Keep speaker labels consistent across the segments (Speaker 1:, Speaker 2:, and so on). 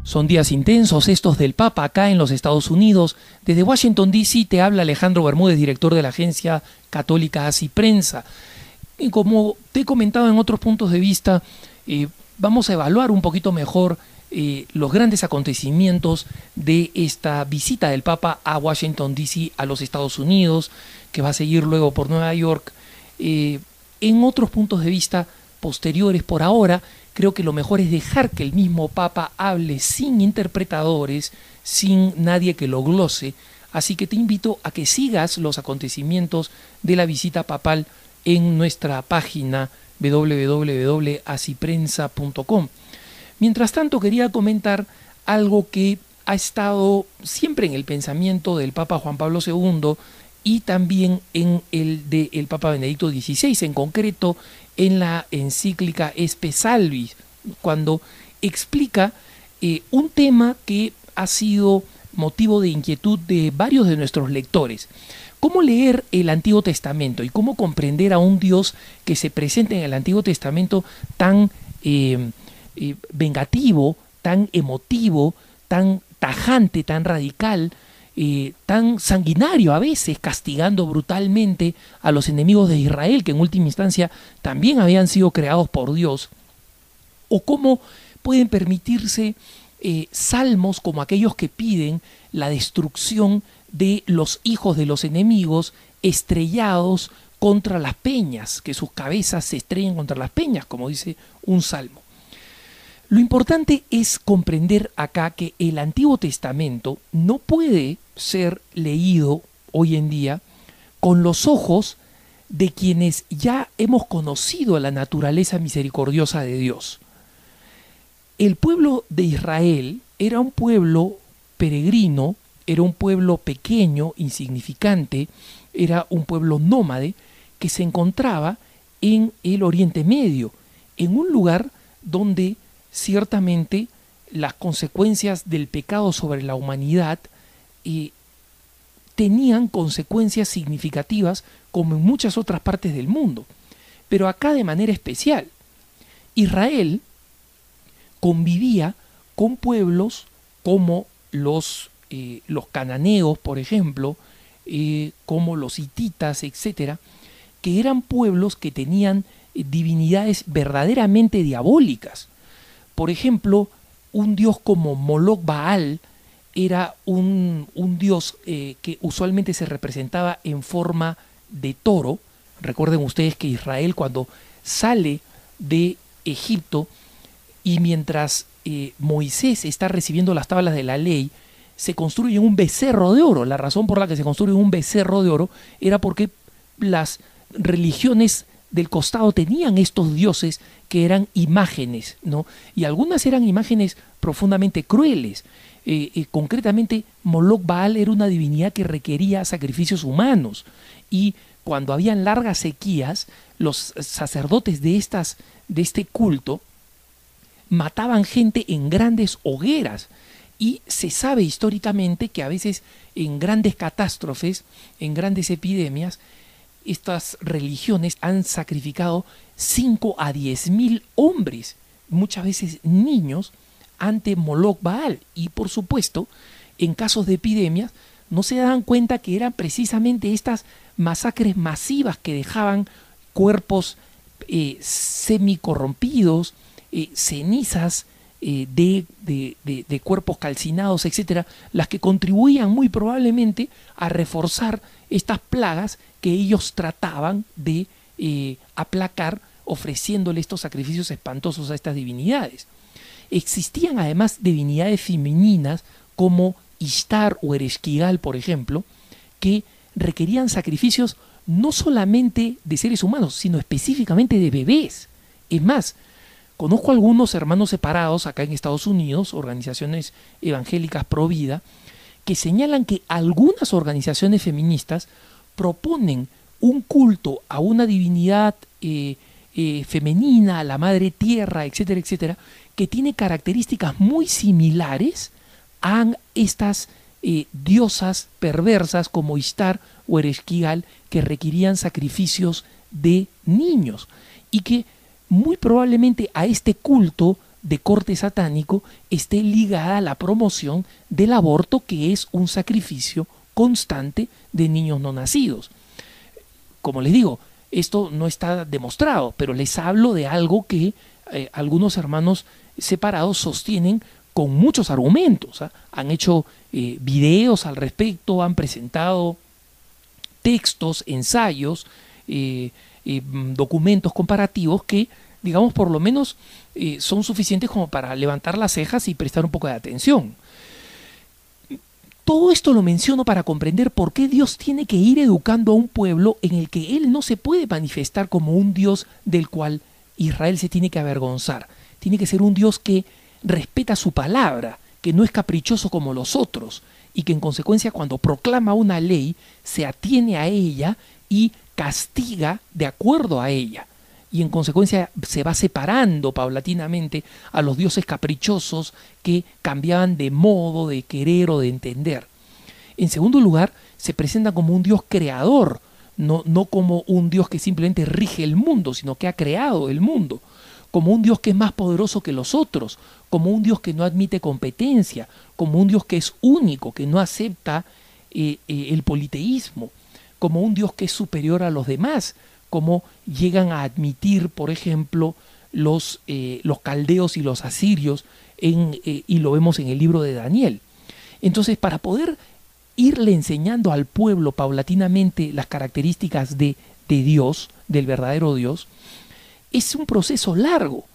Speaker 1: Son días intensos estos del Papa acá en los Estados Unidos. Desde Washington, D.C. te habla Alejandro Bermúdez, director de la agencia católica Así Prensa. Y como te he comentado en otros puntos de vista, vamos a evaluar un poquito mejor los grandes acontecimientos de esta visita del Papa a Washington, D.C., a los Estados Unidos, que va a seguir luego por Nueva York. En otros puntos de vista posteriores, por ahora, creo que lo mejor es dejar que el mismo Papa hable sin interpretadores, sin nadie que lo glose. Así que te invito a que sigas los acontecimientos de la visita papal en nuestra página www.asiprensa.com. Mientras tanto, quería comentar algo que ha estado siempre en el pensamiento del Papa Juan Pablo II y también en el del Papa Benedicto XVI, en concreto en la encíclica Espe Salvi, cuando explica un tema que ha sido motivo de inquietud de varios de nuestros lectores. ¿Cómo leer el Antiguo Testamento y cómo comprender a un Dios que se presenta en el Antiguo Testamento tan vengativo, tan emotivo, tan tajante, tan radical, tan sanguinario a veces, castigando brutalmente a los enemigos de Israel, que en última instancia también habían sido creados por Dios? ¿O cómo pueden permitirse salmos como aquellos que piden la destrucción de los hijos de los enemigos estrellados contra las peñas, que sus cabezas se estrellen contra las peñas, como dice un salmo? Lo importante es comprender acá que el Antiguo Testamento no puede ser leído hoy en día con los ojos de quienes ya hemos conocido la naturaleza misericordiosa de Dios. El pueblo de Israel era un pueblo peregrino, era un pueblo pequeño, insignificante, era un pueblo nómade que se encontraba en el Oriente Medio, en un lugar donde ciertamente las consecuencias del pecado sobre la humanidad tenían consecuencias significativas como en muchas otras partes del mundo. Pero acá de manera especial, Israel convivía con pueblos como los cananeos, por ejemplo, como los hititas, etcétera, que eran pueblos que tenían divinidades verdaderamente diabólicas. Por ejemplo, un dios como Moloch Baal era un dios que usualmente se representaba en forma de toro. Recuerden ustedes que Israel, cuando sale de Egipto y mientras Moisés está recibiendo las tablas de la ley, se construye un becerro de oro. La razón por la que se construye un becerro de oro era porque las religiones del costado tenían estos dioses que eran imágenes, ¿no? Y algunas eran imágenes profundamente crueles. Concretamente, Moloch Baal era una divinidad que requería sacrificios humanos, y cuando habían largas sequías, los sacerdotes de este culto mataban gente en grandes hogueras. Y se sabe históricamente que a veces en grandes catástrofes, en grandes epidemias, estas religiones han sacrificado 5 a 10.000 hombres, muchas veces niños, ante Moloch Baal. Y por supuesto, en casos de epidemias, no se dan cuenta que eran precisamente estas masacres masivas que dejaban cuerpos semicorrompidos, cenizas de cuerpos calcinados, etcétera, las que contribuían muy probablemente a reforzar estas plagas que ellos trataban de aplacar, ofreciéndole estos sacrificios espantosos a estas divinidades. Existían además divinidades femeninas como Ishtar o Ereshkigal, por ejemplo, que requerían sacrificios no solamente de seres humanos, sino específicamente de bebés. Es más, conozco algunos hermanos separados acá en Estados Unidos, organizaciones evangélicas pro vida, que señalan que algunas organizaciones feministas proponen un culto a una divinidad femenina, a la madre tierra, etcétera, etcétera, que tiene características muy similares a estas diosas perversas como Ishtar o Ereshkigal, que requerían sacrificios de niños, y que muy probablemente a este culto de corte satánico esté ligada a la promoción del aborto, que es un sacrificio constante de niños no nacidos. Como les digo, esto no está demostrado, pero les hablo de algo que algunos hermanos separados sostienen con muchos argumentos, ¿eh? Han hecho videos al respecto, han presentado textos, ensayos, documentos comparativos que, digamos, por lo menos son suficientes como para levantar las cejas y prestar un poco de atención. Todo esto lo menciono para comprender por qué Dios tiene que ir educando a un pueblo en el que Él no se puede manifestar como un Dios del cual Israel se tiene que avergonzar. Tiene que ser un Dios que respeta su palabra, que no es caprichoso como los otros, y que en consecuencia cuando proclama una ley se atiene a ella y castiga de acuerdo a ella. Y en consecuencia se va separando paulatinamente a los dioses caprichosos que cambiaban de modo, de querer o de entender. En segundo lugar, se presenta como un Dios creador, no como un Dios que simplemente rige el mundo, sino que ha creado el mundo, como un Dios que es más poderoso que los otros, como un Dios que no admite competencia, como un Dios que es único, que no acepta el politeísmo, como un Dios que es superior a los demás, como llegan a admitir, por ejemplo, los caldeos y los asirios, y lo vemos en el libro de Daniel. Entonces, para poder irle enseñando al pueblo paulatinamente las características de Dios, del verdadero Dios, es un proceso largo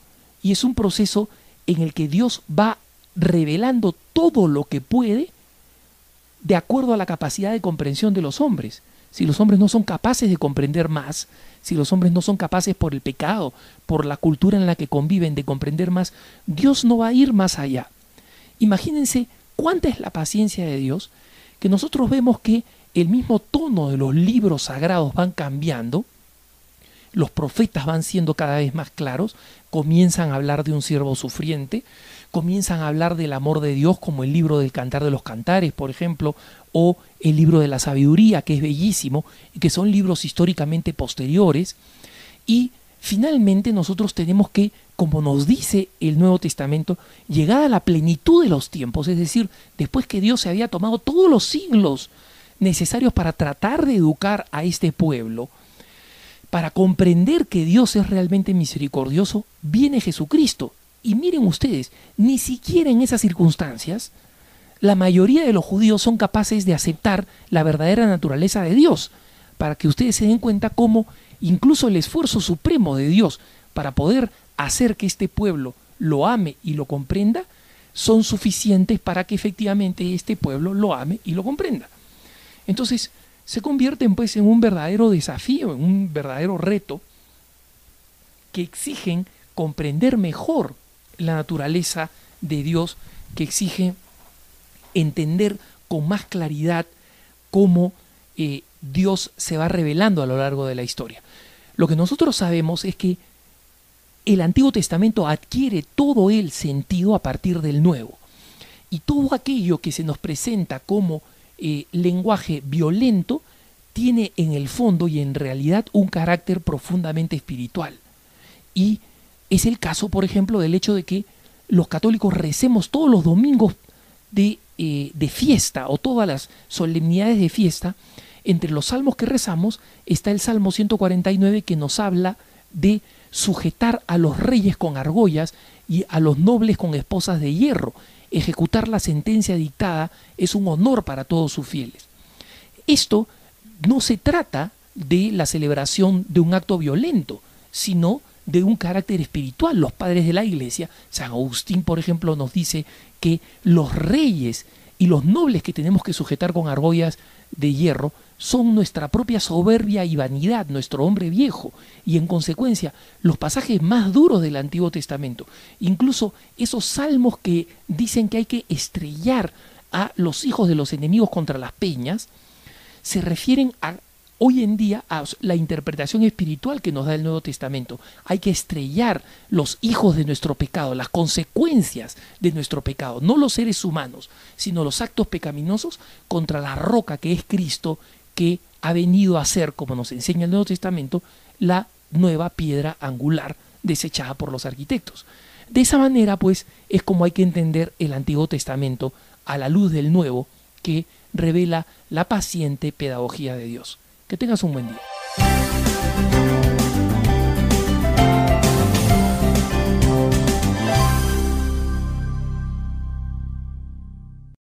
Speaker 1: y es un proceso en el que Dios va revelando todo lo que puede de acuerdo a la capacidad de comprensión de los hombres. Si los hombres no son capaces de comprender más, si los hombres no son capaces por el pecado, por la cultura en la que conviven de comprender más, Dios no va a ir más allá. Imagínense cuánta es la paciencia de Dios, que nosotros vemos que el mismo tono de los libros sagrados van cambiando, los profetas van siendo cada vez más claros, comienzan a hablar de un siervo sufriente, comienzan a hablar del amor de Dios, como el libro del Cantar de los Cantares, por ejemplo, o el libro de la Sabiduría, que es bellísimo, y que son libros históricamente posteriores. Y finalmente nosotros tenemos que, como nos dice el Nuevo Testamento, llegar a la plenitud de los tiempos, es decir, después que Dios se había tomado todos los siglos necesarios para tratar de educar a este pueblo, para comprender que Dios es realmente misericordioso, viene Jesucristo. Y miren ustedes, ni siquiera en esas circunstancias, la mayoría de los judíos son capaces de aceptar la verdadera naturaleza de Dios, para que ustedes se den cuenta cómo incluso el esfuerzo supremo de Dios para poder hacer que este pueblo lo ame y lo comprenda, son suficientes para que efectivamente este pueblo lo ame y lo comprenda. Entonces, se convierten pues en un verdadero desafío, en un verdadero reto, que exigen comprender mejor la naturaleza de Dios, que exige entender con más claridad cómo Dios se va revelando a lo largo de la historia. Lo que nosotros sabemos es que el Antiguo Testamento adquiere todo el sentido a partir del Nuevo. Y todo aquello que se nos presenta como lenguaje violento tiene en el fondo y en realidad un carácter profundamente espiritual. Y es el caso, por ejemplo, del hecho de que los católicos recemos todos los domingos de fiesta, o todas las solemnidades de fiesta. Entre los salmos que rezamos está el Salmo 149, que nos habla de sujetar a los reyes con argollas y a los nobles con esposas de hierro. Ejecutar la sentencia dictada es un honor para todos sus fieles. Esto no se trata de la celebración de un acto violento, sino de un carácter espiritual. Los padres de la Iglesia, San Agustín, por ejemplo, nos dice que los reyes y los nobles que tenemos que sujetar con argollas de hierro son nuestra propia soberbia y vanidad, nuestro hombre viejo, y en consecuencia los pasajes más duros del Antiguo Testamento, incluso esos salmos que dicen que hay que estrellar a los hijos de los enemigos contra las peñas, se refieren hoy en día a la interpretación espiritual que nos da el Nuevo Testamento. Hay que estrellar los hijos de nuestro pecado, las consecuencias de nuestro pecado, no los seres humanos, sino los actos pecaminosos, contra la roca que es Cristo, que ha venido a ser, como nos enseña el Nuevo Testamento, la nueva piedra angular desechada por los arquitectos. De esa manera, pues, es como hay que entender el Antiguo Testamento a la luz del Nuevo, que revela la paciente pedagogía de Dios. Que tengas un buen día.